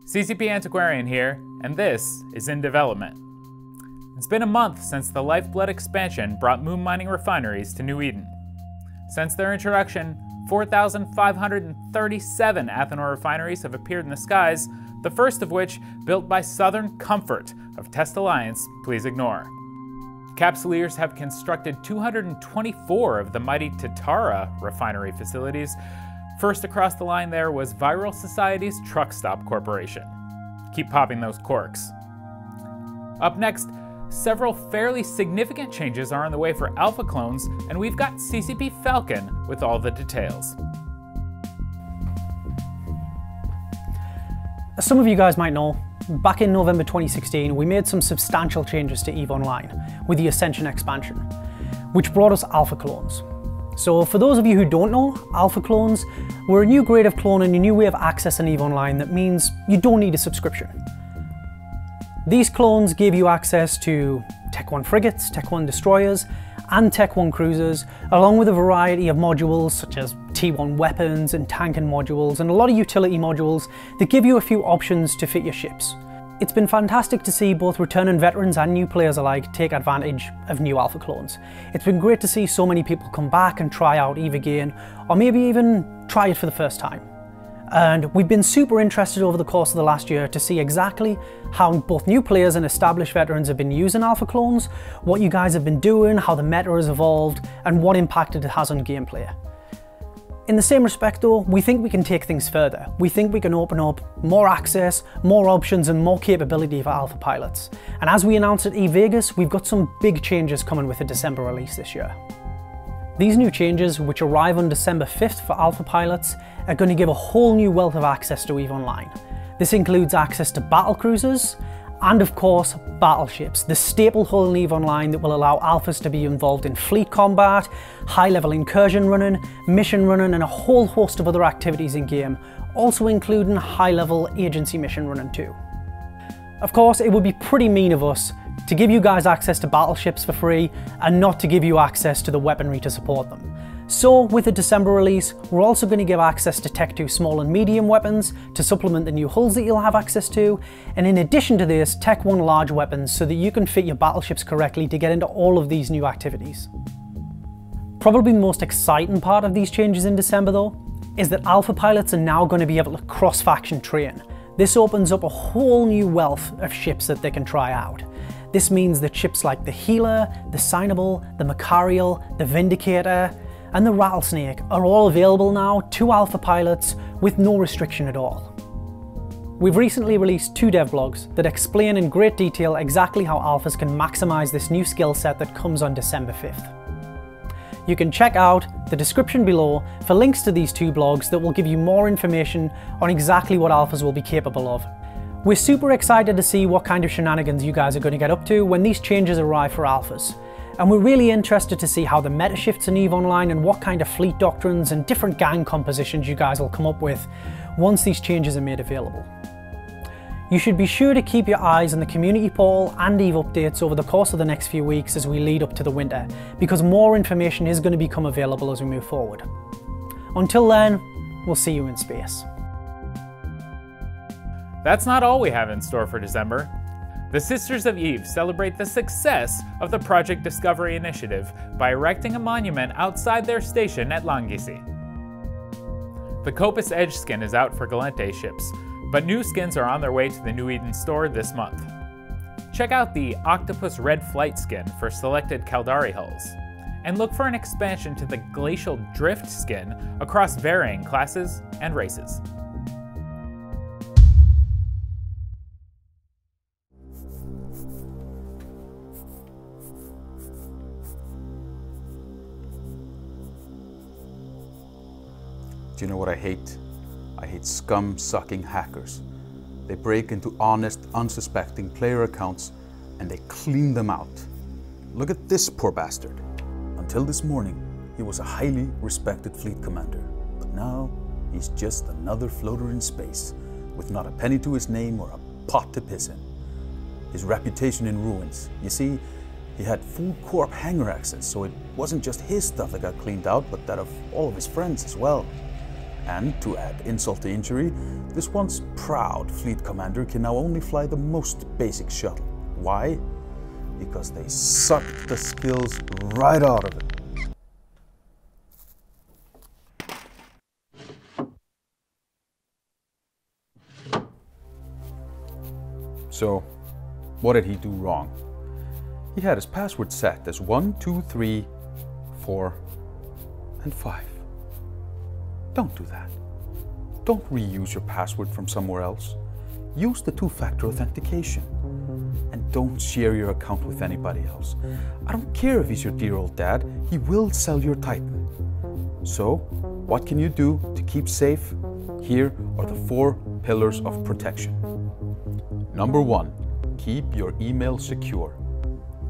CCP Antiquarian here, and this is In Development. It's been a month since the Lifeblood expansion brought moon mining refineries to New Eden. Since their introduction, 4,537 Athanor refineries have appeared in the skies, the first of which, built by Southern Comfort of Test Alliance, please ignore. Capsuleers have constructed 224 of the mighty Tatara refinery facilities. First across the line there was Viral Society's Truck Stop Corporation. Keep popping those corks. Up next, several fairly significant changes are on the way for Alpha clones, and we've got CCP Falcon with all the details. As some of you guys might know, back in November 2016, we made some substantial changes to EVE Online with the Ascension expansion, which brought us Alpha clones. So for those of you who don't know, Alpha clones were a new grade of clone and a new way of accessing EVE Online that means you don't need a subscription. These clones gave you access to Tech 1 frigates, Tech 1 destroyers, and Tech 1 cruisers, along with a variety of modules such as T1 weapons and tanking modules, and a lot of utility modules that give you a few options to fit your ships. It's been fantastic to see both returning veterans and new players alike take advantage of new Alpha clones. It's been great to see so many people come back and try out EVE again, or maybe even try it for the first time. And we've been super interested over the course of the last year to see exactly how both new players and established veterans have been using Alpha clones, what you guys have been doing, how the meta has evolved, and what impact it has on gameplay. In the same respect though, we think we can take things further. We think we can open up more access, more options, and more capability for Alpha pilots. And as we announced at eVegas, we've got some big changes coming with the December release this year. These new changes, which arrive on December 5th for Alpha pilots, are going to give a whole new wealth of access to EVE Online. This includes access to battle cruisers, and of course, battleships, the staple hull in EVE Online that will allow Alphas to be involved in fleet combat, high-level incursion running, mission running, and a whole host of other activities in-game, also including high-level agency mission running too. Of course, it would be pretty mean of us to give you guys access to battleships for free and not to give you access to the weaponry to support them. So with the December release, we're also going to give access to Tech 2 small and medium weapons to supplement the new hulls that you'll have access to, and in addition to this, Tech 1 large weapons so that you can fit your battleships correctly to get into all of these new activities. Probably the most exciting part of these changes in December though, is that Alpha pilots are now going to be able to cross-faction train. This opens up a whole new wealth of ships that they can try out. This means that ships like the Healer, the Signable, the Macarial, the Vindicator, and the Rattlesnake are all available now to Alpha pilots with no restriction at all. We've recently released 2 devlogs that explain in great detail exactly how Alphas can maximise this new skill set that comes on December 5th. You can check out the description below for links to these 2 blogs that will give you more information on exactly what Alphas will be capable of. We're super excited to see what kind of shenanigans you guys are going to get up to when these changes arrive for Alphas. And we're really interested to see how the meta shifts in EVE Online and what kind of fleet doctrines and different gang compositions you guys will come up with once these changes are made available. You should be sure to keep your eyes on the community poll and EVE updates over the course of the next few weeks as we lead up to the winter, because more information is going to become available as we move forward. Until then, we'll see you in space. That's not all we have in store for December. The Sisters of Eve celebrate the success of the Project Discovery initiative by erecting a monument outside their station at Langisi. The Copus Edge skin is out for Galente ships, but new skins are on their way to the New Eden store this month. Check out the Octopus Red Flight skin for selected Caldari hulls, and look for an expansion to the Glacial Drift skin across varying classes and races. Do you know what I hate? I hate scum-sucking hackers. They break into honest, unsuspecting player accounts and they clean them out. Look at this poor bastard. Until this morning, he was a highly respected fleet commander. But now, he's just another floater in space, with not a penny to his name or a pot to piss in. His reputation in ruins. You see, he had full corp hangar access, so it wasn't just his stuff that got cleaned out, but that of all of his friends as well. And to add insult to injury, this once proud fleet commander can now only fly the most basic shuttle. Why? Because they sucked the skills right out of it. So, what did he do wrong? He had his password set as 1, 2, 3, 4, and 5. Don't do that. Don't reuse your password from somewhere else. Use the two-factor authentication. And don't share your account with anybody else. I don't care if he's your dear old dad, he will sell your Titan. So, what can you do to keep safe? Here are the 4 pillars of protection. Number 1, keep your email secure.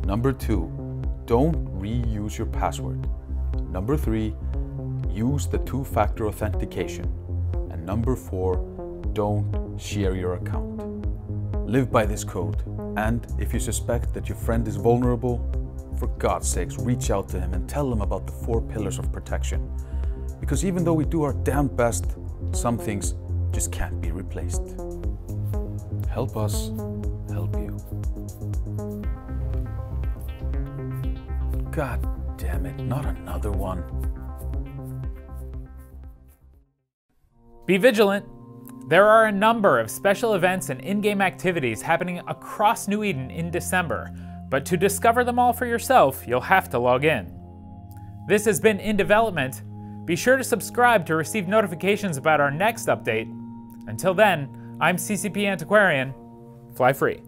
Number 2, don't reuse your password. Number 3, use the two-factor authentication. And number 4, don't share your account. Live by this code, and if you suspect that your friend is vulnerable, for God's sakes, reach out to him and tell him about the 4 pillars of protection. Because even though we do our damn best, some things just can't be replaced. Help us help you. God damn it, not another one. Be vigilant. There are a number of special events and in-game activities happening across New Eden in December, but to discover them all for yourself, you'll have to log in. This has been In Development. Be sure to subscribe to receive notifications about our next update. Until then, I'm CCP Antiquarian. Fly free.